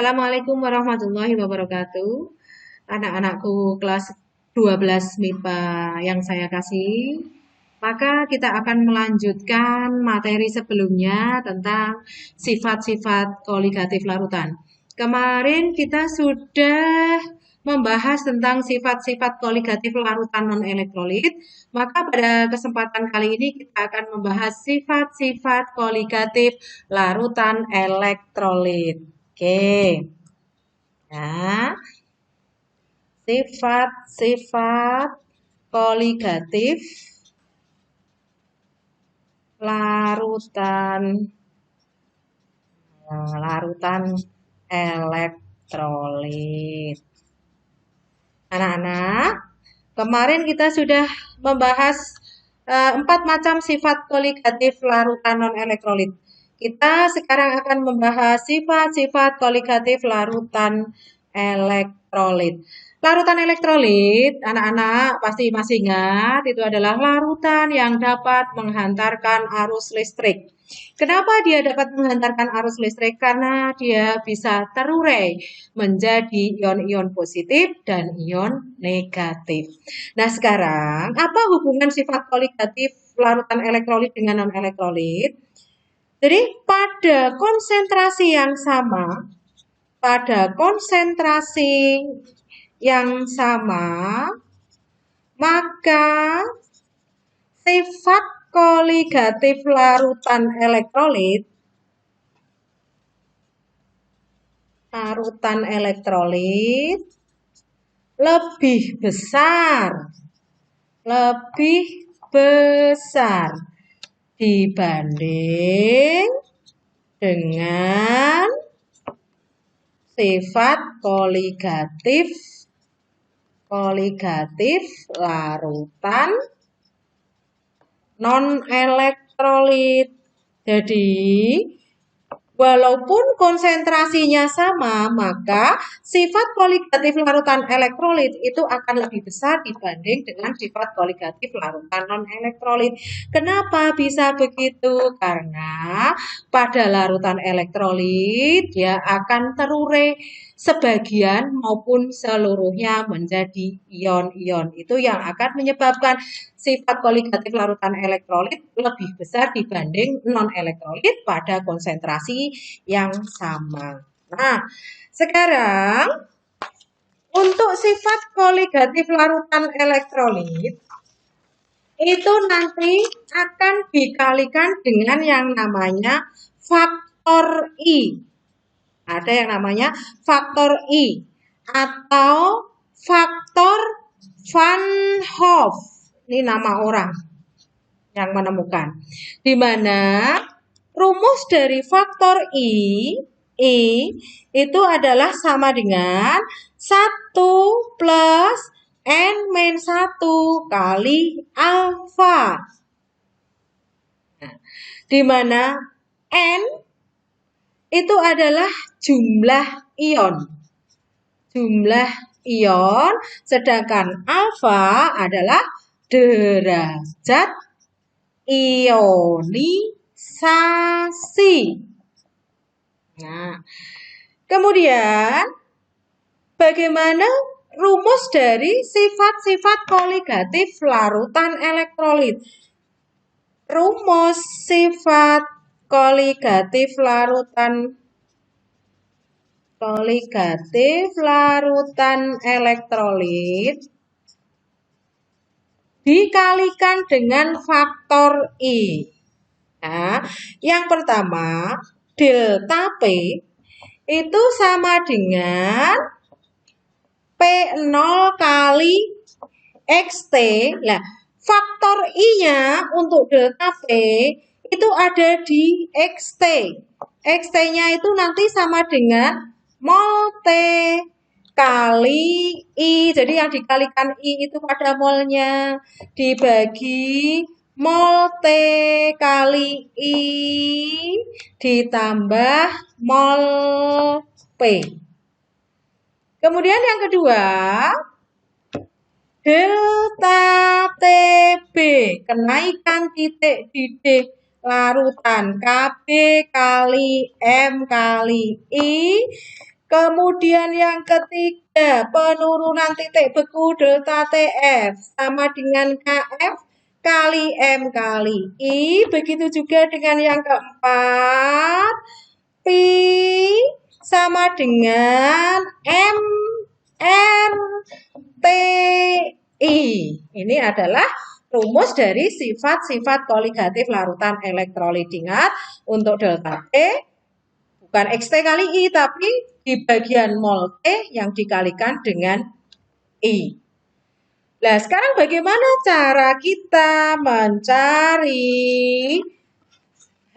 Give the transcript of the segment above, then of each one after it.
Assalamualaikum warahmatullahi wabarakatuh. Anak-anakku kelas 12 MIPA yang saya kasih. Maka kita akan melanjutkan materi sebelumnya tentang sifat-sifat koligatif larutan. Kemarin kita sudah membahas tentang sifat-sifat koligatif larutan non-elektrolit. Maka pada kesempatan kali ini kita akan membahas sifat-sifat koligatif larutan elektrolit. Oke. Nah, sifat-sifat koligatif larutan elektrolit. Anak-anak, kemarin kita sudah membahas 4 macam sifat koligatif larutan non-elektrolit. Kita sekarang akan membahas sifat-sifat koligatif larutan elektrolit. Larutan elektrolit, anak-anak pasti masih ingat, itu adalah larutan yang dapat menghantarkan arus listrik. Kenapa dia dapat menghantarkan arus listrik? Karena dia bisa terurai menjadi ion-ion positif dan ion negatif. Nah, sekarang apa hubungan sifat koligatif larutan elektrolit dengan non-elektrolit? Jadi, pada konsentrasi yang sama, maka sifat koligatif larutan elektrolit lebih besar dibanding dengan sifat koligatif larutan non-elektrolit. Jadi, walaupun konsentrasinya sama, maka sifat koligatif larutan elektrolit itu akan lebih besar dibanding dengan sifat koligatif larutan non-elektrolit. Kenapa bisa begitu? Karena pada larutan elektrolit dia akan terurai sebagian maupun seluruhnya menjadi ion-ion. Itu yang akan menyebabkan sifat koligatif larutan elektrolit lebih besar dibanding non-elektrolit pada konsentrasi yang sama. Nah, sekarang untuk sifat koligatif larutan elektrolit itu nanti akan dikalikan dengan yang namanya faktor I. Ada yang namanya faktor I atau faktor Van Hoff. Ini nama orang yang menemukan. Di mana rumus dari faktor I itu adalah sama dengan 1 plus N-1 kali alfa. Nah, di mana N itu adalah jumlah ion, sedangkan alfa adalah derajat ionisasi. Nah, kemudian bagaimana rumus dari sifat-sifat koligatif larutan elektrolit? Rumus sifat koligatif larutan elektrolit dikalikan dengan faktor I. Nah, yang pertama, delta P itu sama dengan P0 kali XT. Nah, faktor I-nya untuk delta P itu ada di XT. XT-nya itu nanti sama dengan mol T kali I. Jadi yang dikalikan I itu pada molnya dibagi mol T kali I ditambah mol P. Kemudian yang kedua, delta TB, kenaikan titik didih larutan Kb kali M kali I Kemudian yang ketiga, penurunan titik beku delta TF sama dengan KF kali M kali I. Begitu juga dengan yang keempat, Pi sama dengan MRTI. Ini adalah rumus dari sifat-sifat koligatif larutan elektrolit. Ingat, untuk delta T bukan XT kali I, tapi di bagian mol T yang dikalikan dengan I. Nah, sekarang bagaimana cara kita mencari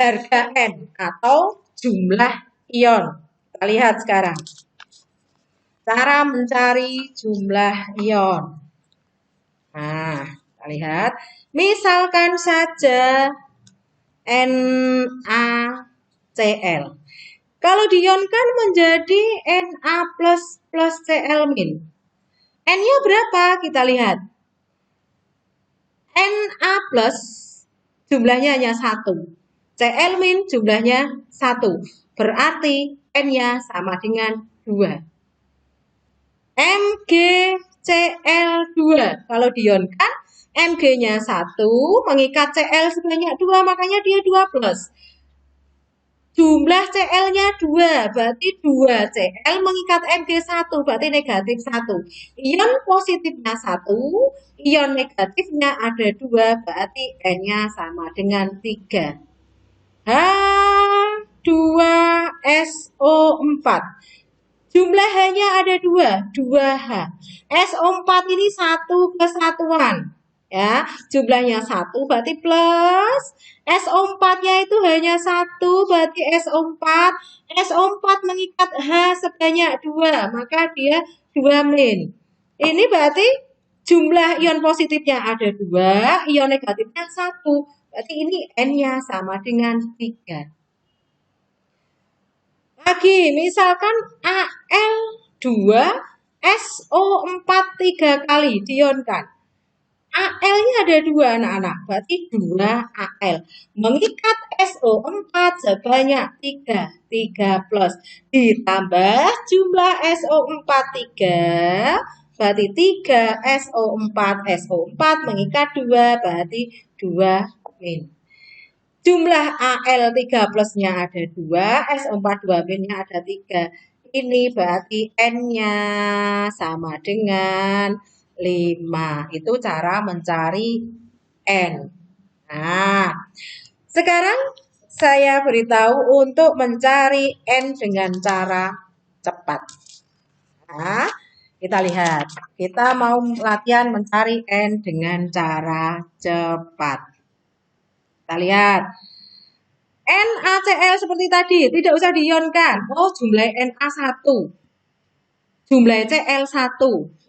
harga N atau jumlah ion? Kita lihat sekarang. Cara mencari jumlah ion. Nah, kita lihat. Misalkan saja NaCl. Kalau diionkan menjadi Na plus Cl min. N-nya berapa? Kita lihat. Na plus jumlahnya hanya 1. Cl min jumlahnya 1. Berarti N-nya sama dengan 2. MgCl2. Kalau diionkan, Mg-nya 1, mengikat Cl sebanyak 2, makanya dia 2 plus. Jumlah Cl-nya 2, berarti 2 Cl mengikat Mg1, berarti negatif 1. Ion positifnya 1, ion negatifnya ada 2, berarti N-nya sama dengan 3. H2SO4. Jumlahnya ada 2, 2H. SO4 ini 1 kesatuan. Ya, jumlahnya 1 berarti plus. SO4-nya itu hanya 1 berarti SO4. SO4 mengikat H sebanyak 2, maka dia 2 min. Ini berarti jumlah ion positifnya ada 2, ion negatifnya 1. Berarti ini N-nya sama dengan 3. Lagi, misalkan Al2SO4 3 kali diionkan. Al-nya ada 2 anak-anak, berarti 2 Al. Mengikat SO4 sebanyak 3, 3 plus. Ditambah jumlah SO4 3, berarti 3 SO4, SO4 mengikat 2, berarti 2 min. Jumlah Al3 plusnya ada 2, SO4 2 min-nya ada 3. Ini berarti N-nya sama dengan 5. Itu cara mencari N. Nah, sekarang saya beritahu untuk mencari N dengan cara cepat. Nah, kita lihat. Kita mau latihan mencari N dengan cara cepat. Kita lihat. NaCl seperti tadi, tidak usah diionkan. Oh, jumlah Na1. Jumlah Cl1.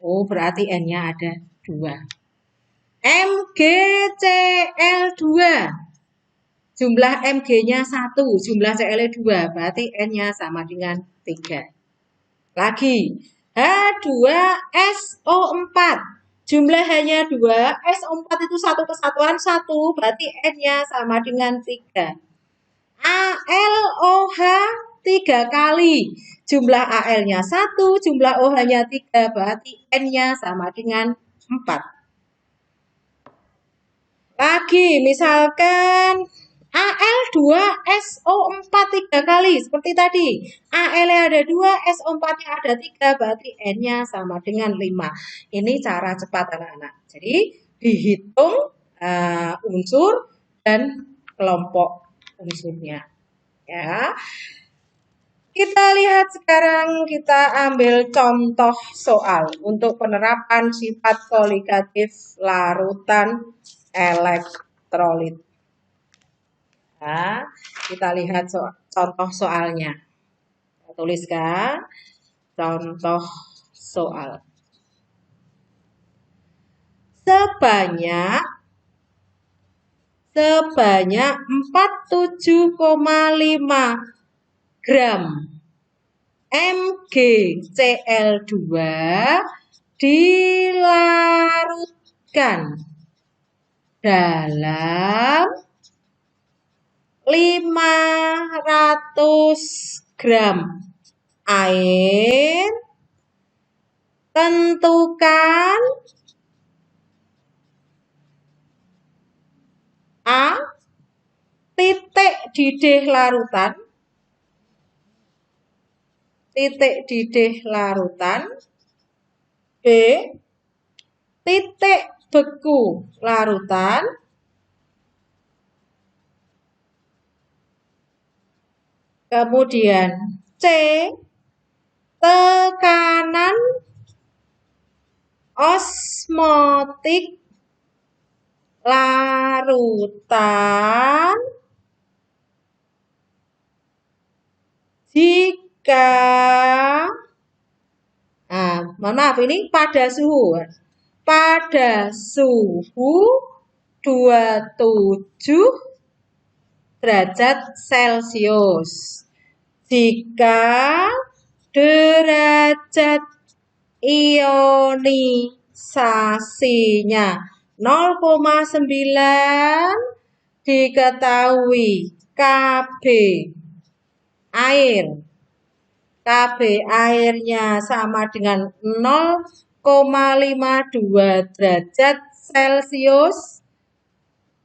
Oh, berarti N-nya ada 2. MgCl2. Jumlah Mg-nya 1, jumlah Cl-nya 2. Berarti N-nya sama dengan 3. Lagi. H2SO4. Jumlah hanya 2. SO4 itu 1 kesatuan 1. Berarti N-nya sama dengan 3. ALOH 3 kali. Jumlah AL-nya 1, jumlah OH-nya 3, berarti N-nya sama dengan 4. Lagi, misalkan Al2SO4 3 kali, seperti tadi. AL-nya ada 2, SO4-nya ada 3, berarti N-nya sama dengan 5. Ini cara cepat anak-anak. Jadi, dihitung unsur dan kelompok unsurnya. Ya. Kita lihat sekarang, kita ambil contoh soal untuk penerapan sifat koligatif larutan elektrolit. Nah, kita lihat contoh soalnya. Saya tuliskan contoh soal. Sebanyak 47,5 gram MgCl2 dilarutkan dalam 500 gram air. Tentukan A. Titik didih larutan. Titik didih larutan. B. Titik beku larutan. Kemudian C. Tekanan osmotik larutan jika mohon maaf, ini pada suhu 27 derajat Celcius. Jika derajat ionisasinya 0,9 diketahui Kb air. Kb airnya sama dengan 0,52 derajat Celcius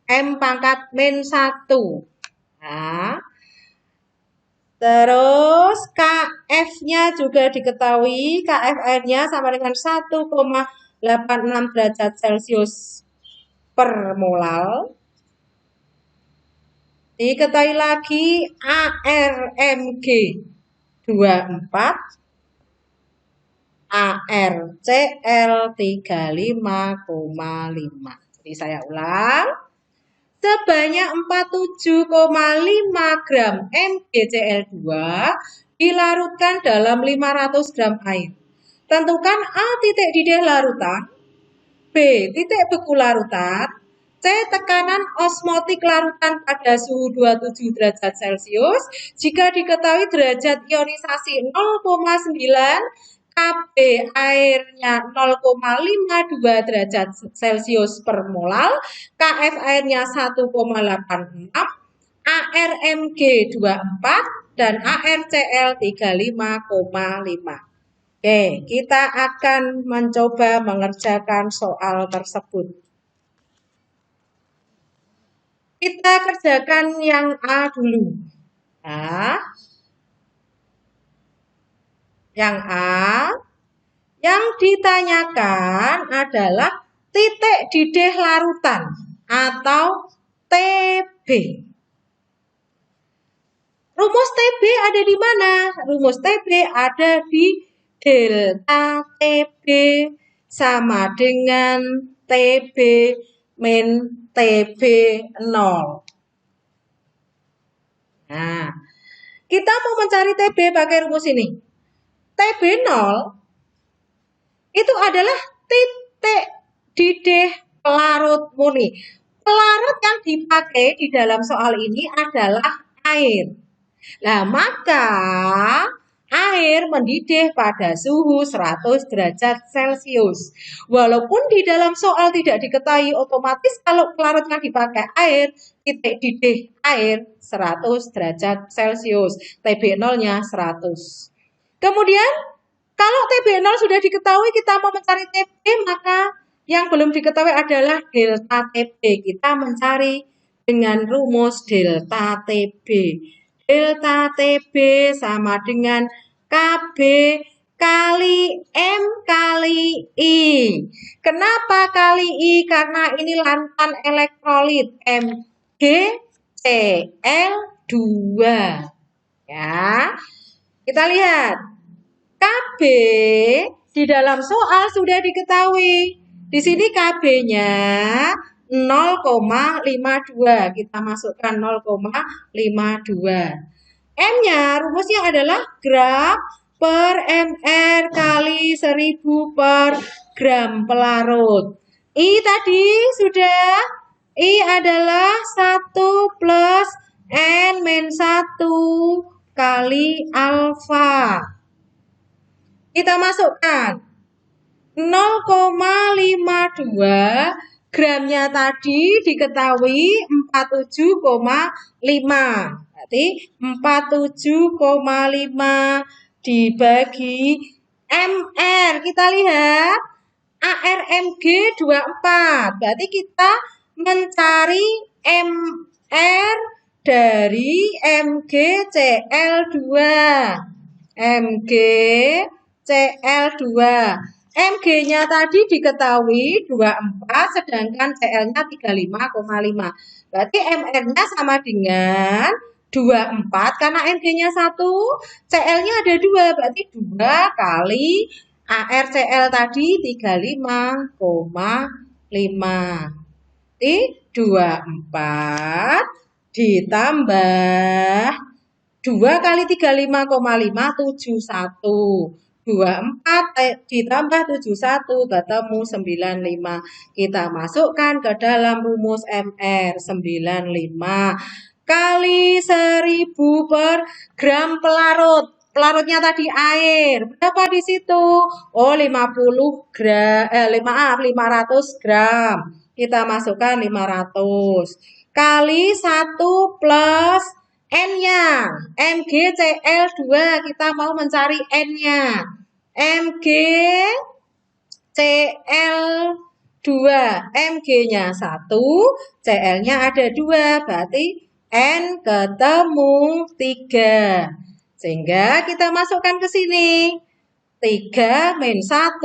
M⁻⁻⁻⁰. Nah, terus Kf-nya juga diketahui, Kf airnya sama dengan 1,86 derajat Celcius per molal. Diketahui lagi ARMG 24, ARCl 35,5. Jadi saya ulang. Sebanyak 47,5 gram MgCl2 dilarutkan dalam 500 gram air. Tentukan A. Titik didih larutan, B. Titik beku larutan, C. Tekanan osmotik larutan pada suhu 27 derajat Celcius. Jika diketahui derajat ionisasi 0,9, Kb airnya 0,52 derajat Celcius per molal, Kf airnya 1,86, ARMG 24, dan ARCl 35,5. Oke, kita akan mencoba mengerjakan soal tersebut. Kita kerjakan yang A dulu. Nah, yang A, yang ditanyakan adalah titik didih larutan atau TB. Rumus TB ada di mana? Rumus TB ada di delta TB sama dengan TB min TB 0. Nah, kita mau mencari TB pakai rumus ini. TB 0 itu adalah titik didih pelarut murni. Pelarut yang dipakai di dalam soal ini adalah air. Nah, maka air mendidih pada suhu 100 derajat Celcius. Walaupun di dalam soal tidak diketahui otomatis kalau pelarut yang dipakai air, titik didih air 100 derajat Celcius. TB 0-nya 100. Kemudian, kalau TB 0 sudah diketahui, kita mau mencari TB, maka yang belum diketahui adalah delta TB. Kita mencari dengan rumus delta TB. Delta TB sama dengan Kb kali M kali I. Kenapa kali I? Karena ini lantan elektrolit MgCl2. Ya. Kita lihat. Kb di dalam soal sudah diketahui. Di sini Kb-nya 0,52. Kita masukkan 0,52. M-nya rumusnya adalah gram per mr kali 1000 per gram pelarut. I tadi sudah. I adalah 1 plus N-1 kali alfa. Kita masukkan 0,52, gramnya tadi diketahui 47,5. Berarti 47,5 dibagi MR. Kita lihat ARMG 24. Berarti kita mencari MR dari MGCL2. MGCL2. MG-nya tadi diketahui 24, sedangkan CL-nya 35,5. Berarti MR-nya sama dengan 24, karena MG-nya 1, CL-nya ada 2, berarti 2 kali ARCL tadi 35,5. Berarti 24 ditambah 2 kali 35,5, 71. 24 ditambah 71 ketemu 95. Kita masukkan ke dalam rumus MR. 95 kali 1000 per gram pelarut. Pelarutnya tadi air. Berapa di situ? Oh, 500 gram. Kita masukkan 500 kali 1 plus N-nya. MGCL2, kita mau mencari N-nya. MGCL2, MG-nya 1, CL-nya ada 2, berarti N ketemu 3. Sehingga kita masukkan ke sini. 3 min 1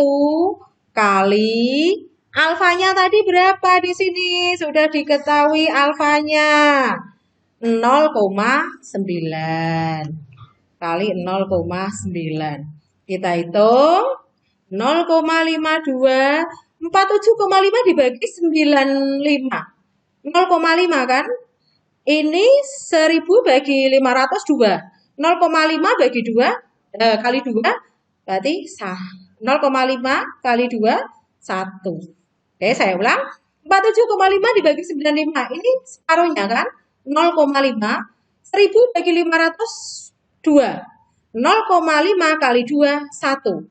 kali alfanya tadi berapa di sini? Sudah diketahui alfanya. 0,9 kali 0,9. Kita hitung 0,52, 47,5 dibagi 95. 0,5 kan? Ini 1000 bagi 500 2. 0,5 bagi 2 kali 2 berarti 0,5 kali 2 1. Oke, saya ulang. 47,5 dibagi 95. Ini separuhnya kan? 0,5. 1000 bagi 500 2. 0,5 kali 2 1.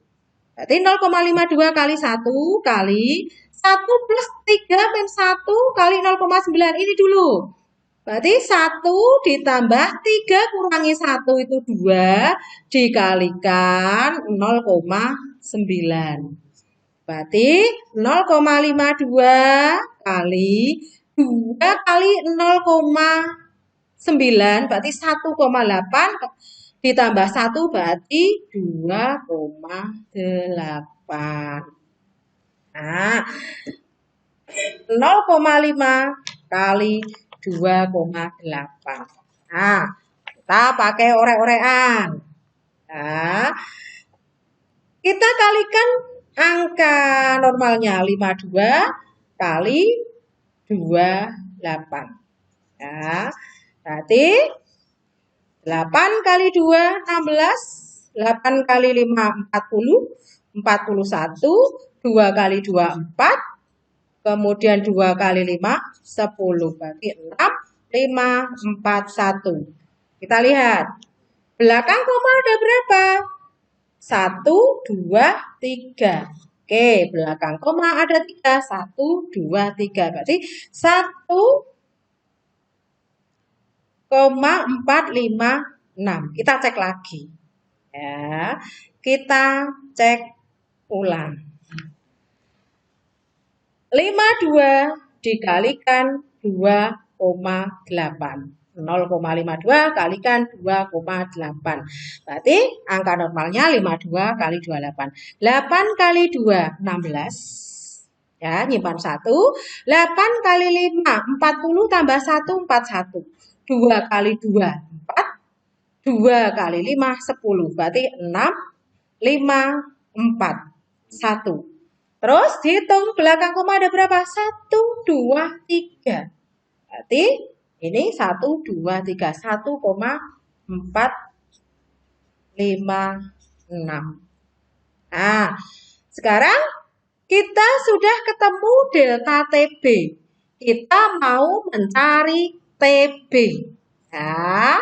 Berarti 0,52 kali 1 kali 1 plus 3 min 1 kali 0,9 ini dulu. Berarti 1 ditambah 3 kurangi 1 itu 2 dikalikan 0,9. Berarti 0,52 kali 2 kali 0,9 berarti 1,8 ditambah 1 berarti 2,8. Nah, 0,5 kali 2,8. Nah, kita pakai orek-orekan. Nah, kita kalikan angka normalnya 52 kali 28. Ya, berarti 8 kali 2 16, 8 kali 5 40, 41, 2 kali 2 4, kemudian 2 kali 5 10, berarti 6, 5, 4, 1. Kita lihat, belakang koma ada berapa? 1, 2, 3. Oke, belakang koma ada 3. 1, 2, 3. Berarti 1,456. Kita cek lagi. Ya, kita cek ulang. 52 dikalikan 2,8. 0,52 kalikan 2,8. Berarti angka normalnya 52 kali 28. 8 kali 2, 16. Ya, nyimpan 1. 8 kali 5, 40 tambah 1, 41. 2 kali 2, 4. 2 kali 5, 10. Berarti 6, 5, 4, 1. Terus dihitung belakang koma ada berapa? 1, 2, 3. Berarti ini 1, 2, 3. 1,456. Nah, sekarang kita sudah ketemu delta TB. Kita mau mencari TB. Ya,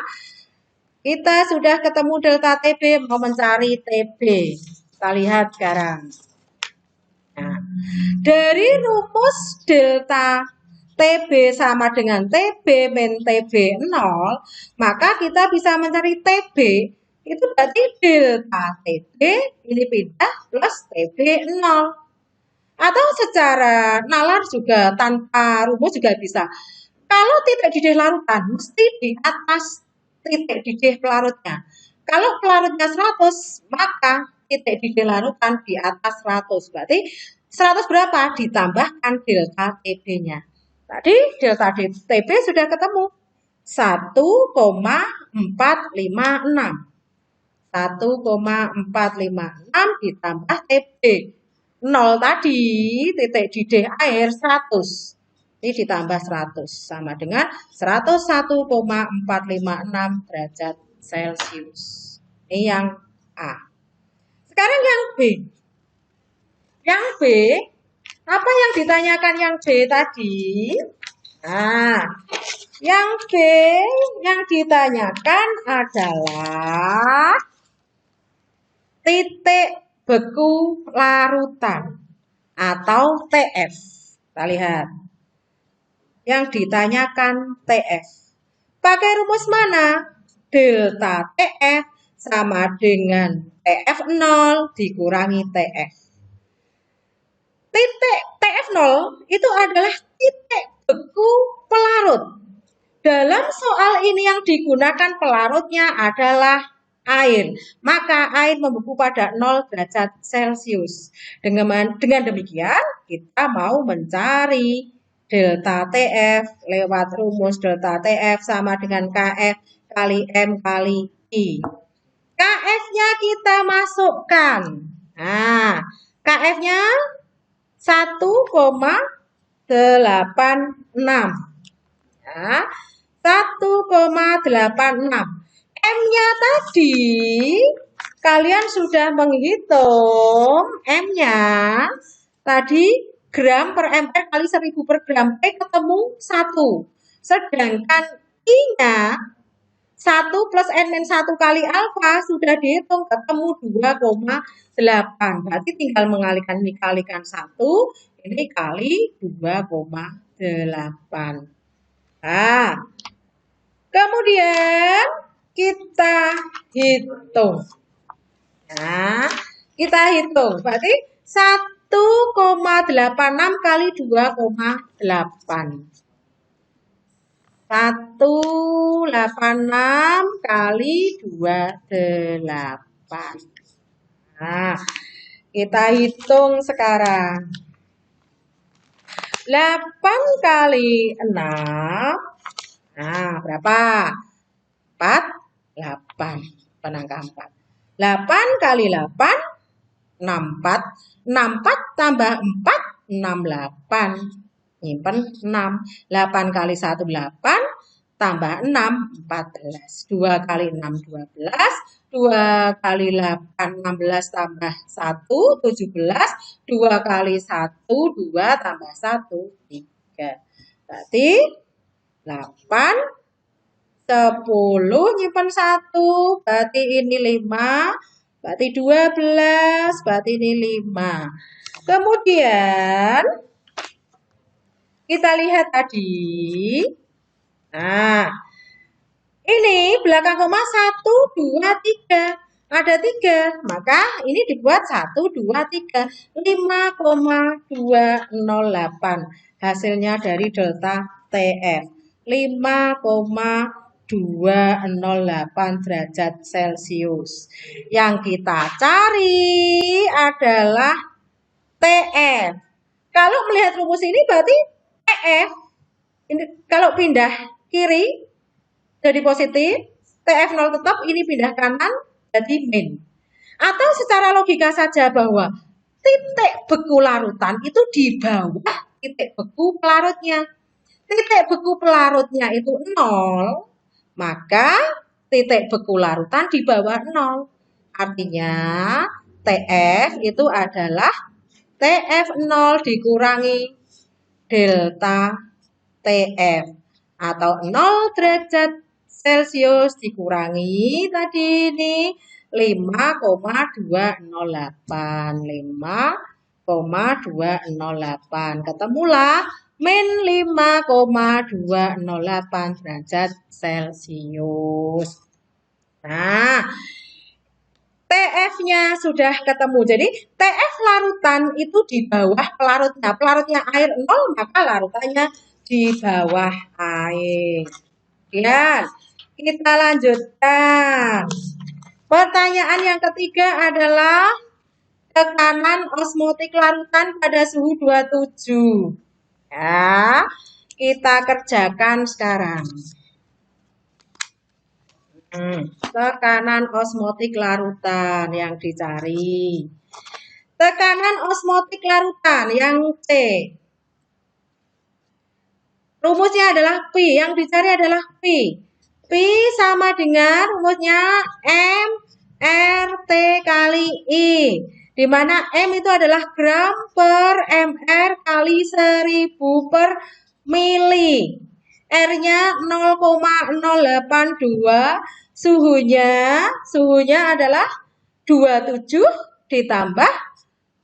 kita sudah ketemu delta TB, mau mencari TB. Kita lihat sekarang. Nah, dari rumus delta TB sama dengan TB min TB 0, maka kita bisa mencari TB itu berarti delta TB ini pindah plus TB 0. Atau secara nalar juga tanpa rumus juga bisa. Kalau titik didih larutan mesti di atas titik didih pelarutnya. Kalau pelarutnya 100, maka titik didih larutan di atas 100. Berarti 100 berapa? Ditambahkan delta TB-nya. Tadi delta TB sudah ketemu. 1,456. 1,456 ditambah TB. 0 tadi, titik didih air 100. Ini ditambah 100. Sama dengan 101,456 derajat Celcius. Ini yang A. Sekarang yang B. Yang B, apa yang ditanyakan yang B tadi? Nah, yang B yang ditanyakan adalah titik beku larutan atau TF. Kita lihat. Yang ditanyakan TF. Pakai rumus mana? Delta TF sama dengan TF0 dikurangi TF. Titik TF0 itu adalah titik beku pelarut. Dalam soal ini yang digunakan pelarutnya adalah air. Maka air membeku pada 0 derajat Celcius. Dengan demikian, kita mau mencari delta TF lewat rumus delta TF sama dengan KF kali M kali I. KF-nya kita masukkan. Nah, KF-nya 1,86. Ya, 1,86. M-nya tadi, kalian sudah menghitung M-nya. Tadi gram per meter kali 1000 per gram. Ketemu 1. Sedangkan I-nya 1 plus N-1 kali alfa sudah dihitung ketemu 2,8. Berarti tinggal mengalihkan ini kalikan 1, ini kali 2,8. Nah, kemudian kita hitung. Nah, kita hitung. Berarti 1,86 kali 2,8. 186 kali 28. Nah, kita hitung sekarang. 8 kali 6. Nah, berapa? 48. Penangka 4. 8 kali 8, 64. 64 tambah 4, 68. Nyimpen 6. 8 kali 1, 8. Tambah 6, 14. 2 kali 6, 12. 2 kali 8, 16. Tambah 1, 17. 2 kali 1, 2. Tambah 1, 3. Berarti 8, 10. Nyimpen 1. Berarti ini 5. Berarti 12. Berarti ini 5. Kemudian kita lihat tadi. Nah, ini belakang koma 1, 2, 3. Ada 3. Maka ini dibuat 1, 2, 3. 5,208. Hasilnya dari delta TF. 5,208 derajat Celcius. Yang kita cari adalah TF. Kalau melihat rumus ini berarti TF ini kalau pindah kiri jadi positif, TF0 tetap, ini pindah kanan jadi min. Atau secara logika saja bahwa titik beku larutan itu di bawah titik beku pelarutnya. Titik beku pelarutnya itu 0, maka titik beku larutan di bawah 0. Artinya TF itu adalah TF0 dikurangi delta TF atau 0 derajat Celcius dikurangi tadi ini 5,208. 5,208. Ketemulah min 5,208 derajat Celcius. Nah, TF-nya sudah ketemu. Jadi TF larutan itu di bawah pelarutnya. Pelarutnya air 0, maka larutannya di bawah air. Ya, kita lanjutkan. Pertanyaan yang ketiga adalah tekanan osmotik larutan pada suhu 27. Ya, kita kerjakan sekarang. Tekanan osmotik larutan yang dicari. Tekanan osmotik larutan yang C. Rumusnya adalah P, yang dicari adalah P. P sama dengan rumusnya M RT kali I. Di mana M itu adalah gram per mr kali 1000 per mili. R-nya 0,082, suhunya adalah 27 ditambah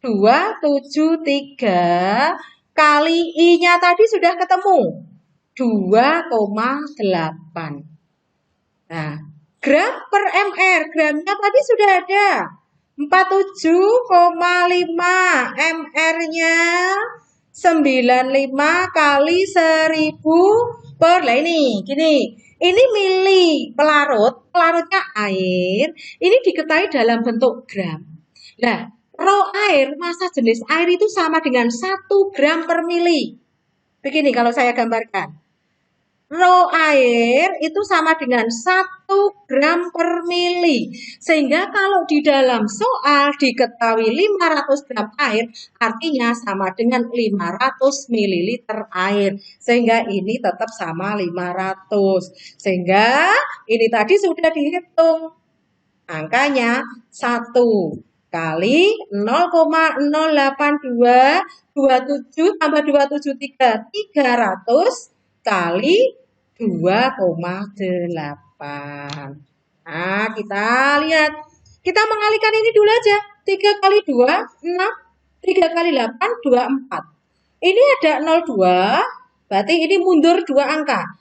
273 kali I-nya tadi sudah ketemu 2,8. Nah, gram per mr, gramnya tadi sudah ada 47,5, mr-nya 95 kali 1000 per, lah ini gini, ini mili pelarutnya air, ini diketahui dalam bentuk gram. Nah, rho air, massa jenis air itu sama dengan 1 gram per mili. Begini kalau saya gambarkan. Rho air itu sama dengan 1 gram per mili. Sehingga kalau di dalam soal diketahui 500 gram air, artinya sama dengan 500 mililiter air. Sehingga ini tetap sama 500. Sehingga ini tadi sudah dihitung. Angkanya 1 kali 0,082, 27 tambah 273, 300 kali 2,8. Nah, kita lihat. Kita mengalihkan ini dulu aja. 3 kali 2, 6. 3 kali 8, 24. Ini ada 02, berarti ini mundur 2 angka.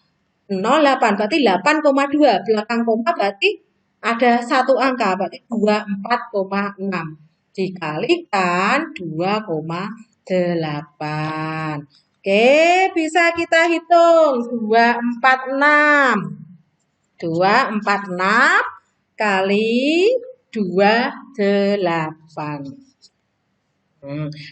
08, berarti 8,2. Belakang koma berarti ada 1 angka, berarti 24,6. Dikalikan 2,8. Oke, bisa kita hitung 246. 246 kali 28. 8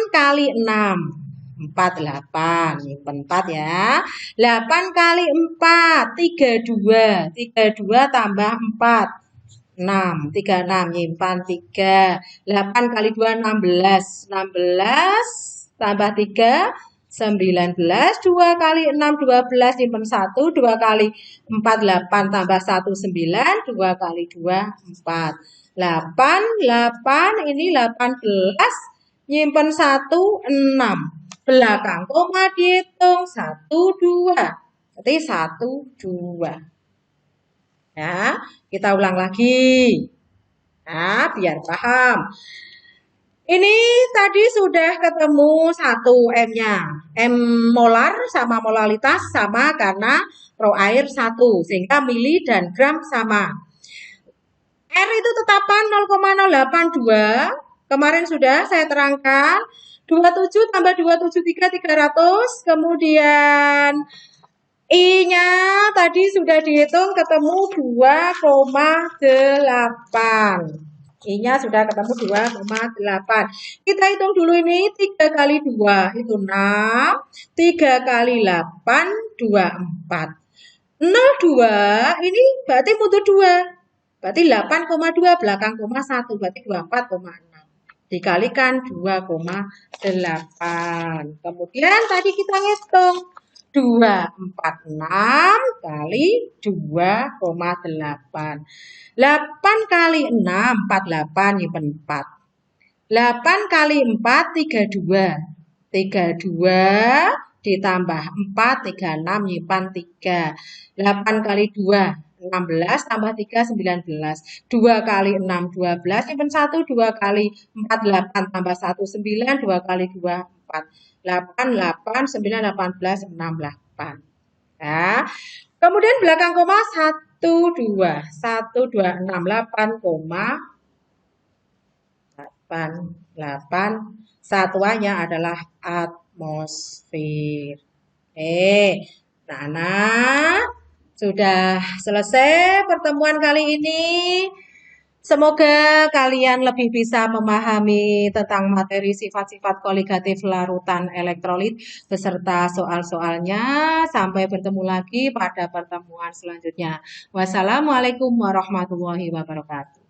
kali 6. 48. Nyimpen 4 ya. 8 kali 4. 32. 32 tambah 4. 6. 36. Nyimpan 3. 8 kali 2, 16. 16 tambah 3. 19, 2 kali 6, 12, simpen 1, 2 kali 4, 8, tambah 1, 9, 2 kali 2, 4. 8, 8, ini 18, nyimpen 1, 6. Belakang koma dihitung, 1, 2. Berarti 1, 2. Ya, kita ulang lagi. Nah, biar paham. Ini tadi sudah ketemu 1 M-nya. M molar sama molalitas sama karena rho air 1. Sehingga mili dan gram sama. R itu tetapan 0,082. Kemarin sudah saya terangkan. 27 tambah 273, 300. Kemudian I-nya tadi sudah dihitung ketemu 2,8. I-nya sudah ketemu 2,8. Kita hitung dulu ini 3 kali 2 itu 6. 3 kali 8, 24. 02 ini berarti mundur 2. Berarti 8,2 belakang koma 1 berarti 24,6. Dikalikan 2,8. Kemudian tadi kita ngitung 246 kali 2,8. 8 kali 6, 48, nyimpen 4. 8 kali 4, 32. 32 ditambah 4, 36, nyimpan 3. 8 kali 2, 16, tambah 3, 19. 2 kali 6, 12, nyimpen 1. 2 kali 4, 8, tambah 1, 9. 2 kali 2, 4. 8, 8, 9, 18, 6, 8. Ya. Kemudian belakang koma 1, 2. 1, 2, 6, 8, 8. Satuannya adalah atmosfer. Nah, anak, sudah selesai pertemuan kali ini. Semoga kalian lebih bisa memahami tentang materi sifat-sifat koligatif larutan elektrolit beserta soal-soalnya. Sampai bertemu lagi pada pertemuan selanjutnya. Wassalamualaikum warahmatullahi wabarakatuh.